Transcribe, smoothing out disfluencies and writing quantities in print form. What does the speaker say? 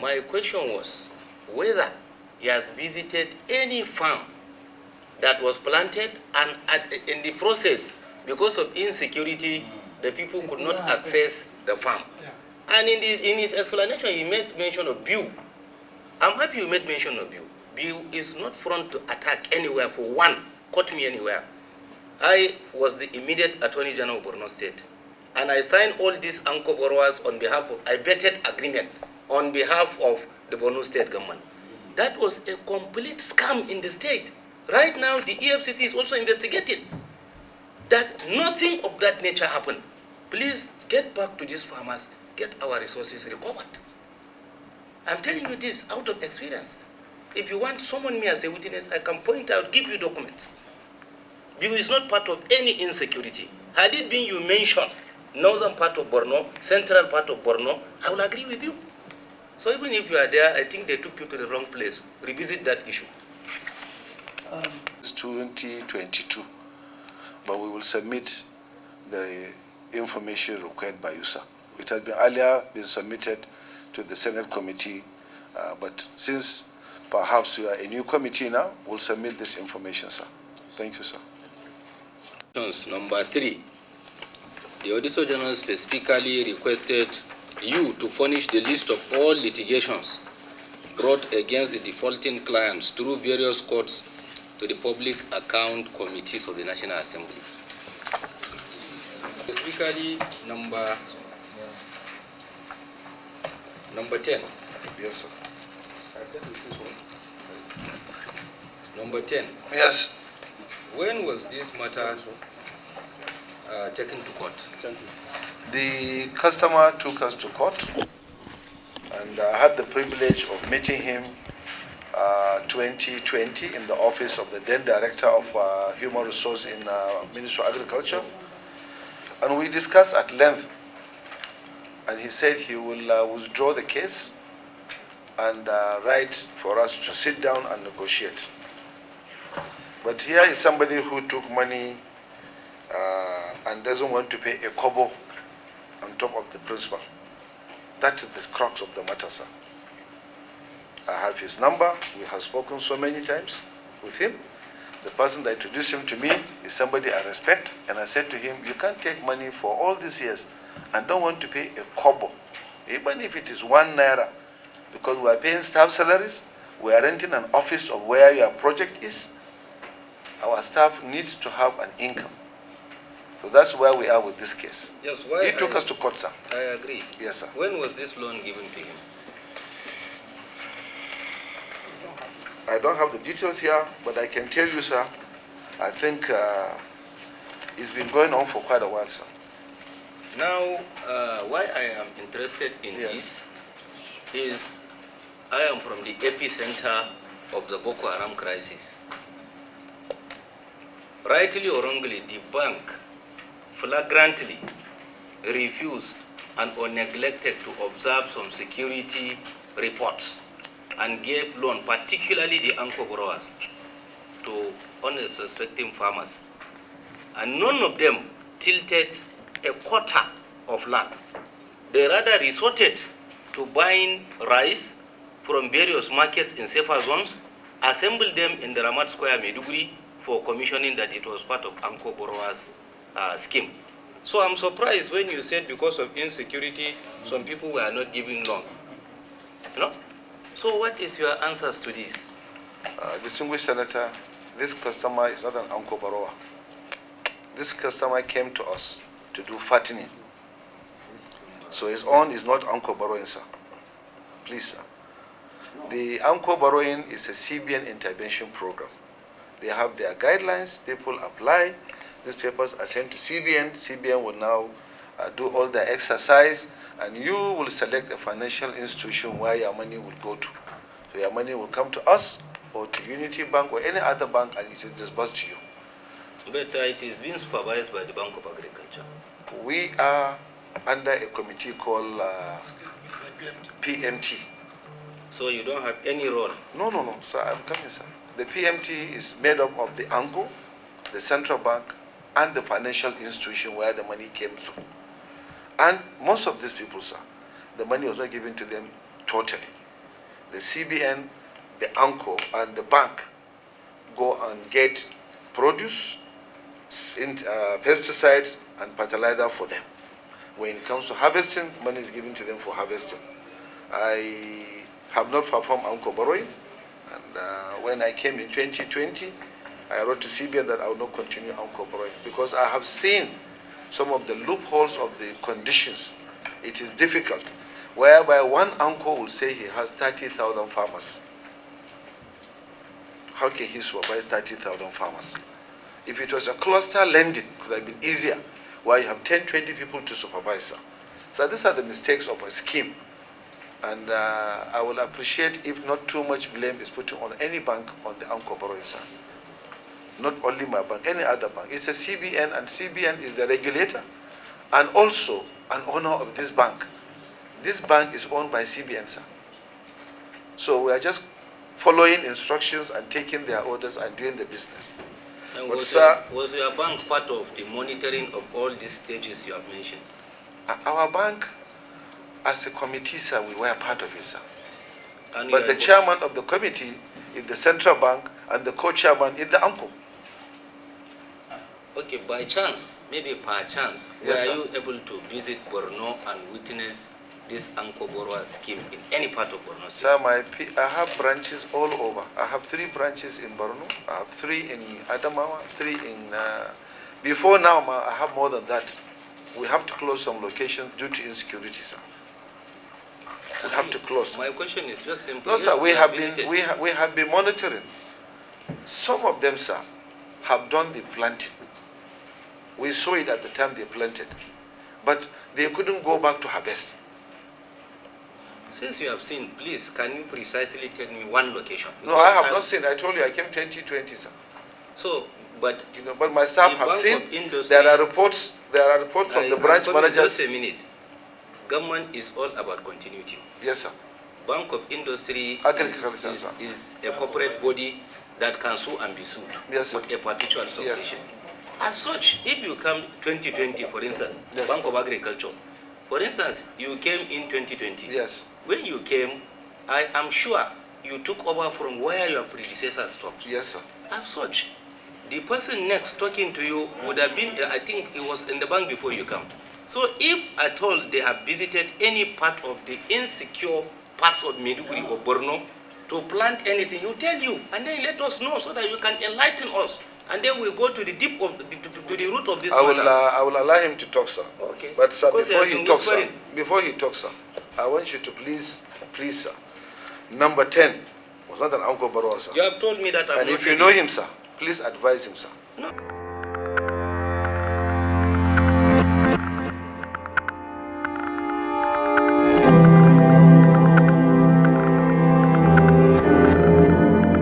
My question was whether he has visited any farm that was planted and in the process, because of insecurity, the people could not access the farm. And in his explanation, he made mention of Biu. I'm happy you made mention of Biu. Biu is not front to attack anywhere for one, caught me anywhere. I was the immediate Attorney General of Borno State, and I signed all these anchor borrowers on behalf of, I vetted agreement on behalf of the Borno State government. That was a complete scam in the state. Right now, the EFCC is also investigating that nothing of that nature happened. Please get back to these farmers, get our resources recovered. I'm telling you this out of experience. If you want to summon me as a witness, I can point out, give you documents. Biu is not part of any insecurity. Had it been you mentioned northern part of Borno, central part of Borno, I will agree with you. So even if you are there, I think they took you to the wrong place. Revisit that issue. It's 2022, but we will submit the information required by you, sir. It has been earlier been submitted to the Senate committee, but since perhaps you are a new committee now, we'll submit this information, sir. Thank you, sir. Number 3, the Auditor General specifically requested you to furnish the list of all litigations brought against the defaulting clients through various courts to the Public Account Committees of the National Assembly. Specifically, number 10. Yes, sir. Number 10. Yes. When was this matter taken to court? The customer took us to court, and I had the privilege of meeting him 2020 in the office of the then Director of Human Resource in Ministry of Agriculture, and we discussed at length, and he said he will withdraw the case and write for us to sit down and negotiate. But here is somebody who took money and doesn't want to pay a kobo on top of the principal. That is the crux of the matter, sir. I have his number. We have spoken so many times with him. The person that introduced him to me is somebody I respect, and I said to him, you can't take money for all these years and don't want to pay a kobo, even if it is 1 naira, because we are paying staff salaries, we are renting an office of where your project is. Our staff needs to have an income. So that's where we are with this case. Yes, why? He took us to court, sir. I agree. Yes, sir. When was this loan given to him? I don't have the details here, but I can tell you, sir, I think it's been going on for quite a while, sir. Now, why I am interested in this is I am from the epicenter of the Boko Haram crisis. Rightly or wrongly, the bank flagrantly refused and or neglected to observe some security reports and gave loan, particularly the anchor borrowers, to unsuspecting farmers. And none of them tilted a quarter of land. They rather resorted to buying rice from various markets in safer zones, assembled them in the Ramat Square, Maiduguri, for commissioning that it was part of anchor borrowers' scheme. So I'm surprised when you said because of insecurity, some people were not giving loan. You know? So what is your answers to this? Distinguished Senator, this customer is not an anchor borrower. This customer came to us to do fattening. So his own is not anchor borrowing, sir. Please, sir. The anchor borrowing is a CBN intervention program. They have their guidelines, people apply, these papers are sent to CBN, CBN will now do all the exercise, and you will select a financial institution where your money will go to. So your money will come to us, or to Unity Bank, or any other bank, and it is disbursed to you. But it is being supervised by the Bank of Agriculture. We are under a committee called PMT. So you don't have any role? No, sir, I'm coming, sir. The PMT is made up of the ANCO, the central bank, and the financial institution where the money came through. And most of these people, sir, the money was not given to them totally. the CBN, the ANCO, and the bank go and get produce, pesticides, and fertilizer for them. When it comes to harvesting, money is given to them for harvesting. I have not performed ANCO borrowing, and when I came in 2020, I wrote to CBN that I will not continue ANCO borrowing because I have seen some of the loopholes of the conditions. It is difficult, whereby one ANCO will say he has 30,000 farmers. How can he supervise 30,000 farmers? If it was a cluster lending, it could have been easier, where you have 10, 20 people to supervise. So these are the mistakes of a scheme. And I will appreciate if not too much blame is put on any bank on the ANCO borrowing side. Not only my bank, any other bank. It's a CBN, and CBN is the regulator and also an owner of this bank. This bank is owned by CBN, sir. So we are just following instructions and taking their orders and doing the business. And But was your bank part of the monitoring of all these stages you have mentioned? Our bank, as a committee, sir, we were part of it, sir. And But the chairman of the committee is the central bank, and the co-chairman is the ANCO. Okay, by chance, maybe per chance, Yes, were sir. you able to visit Borno and witness this ANCO borrower scheme in any part of Borno State? Sir, I have branches all over. I have 3 branches in Borno. I have 3 in Adamawa, 3 in... before now, I have more than that. We have to close some locations due to insecurity, sir. We have to close. My question is just simple. No, sir, Yes, we you have visited. been we have been monitoring. Some of them, sir, have done the planting. We saw it at the time they planted, but they couldn't go back to harvest. Since you have seen, please, can you precisely tell me one location? No, I have not seen. I told you I came 2020, sir. So, but You know, but my staff the have Bank seen. of Industry- There are reports. There are reports from the branch managers. Just a minute. Government is all about continuity. Yes, sir. Bank of Industry Agriculture, is a corporate body that can sue and be sued Yes, sir. with a perpetual Yes. succession. As such, if you come 2020, for instance, Yes. Bank of Agriculture, for instance, you came in 2020. Yes. When you came, I am sure you took over from where your predecessors stopped. Yes, sir. As such, the person next talking to you would have been, I think it was in the bank before you come. So if at all they have visited any part of the insecure parts of Maiduguri or Borno to plant anything, you tell you, and then let us know so that you can enlighten us. And then we'll go to the deep of to the root of this matter. I will allow him to talk, sir. Okay. But sir, Because before they have he been talks, sir, whispering. I want you to please, sir. Number 10 was not an Uncle Barrow, sir. You have told me that I'm And not if you ready. know him, sir, please advise him, sir. No.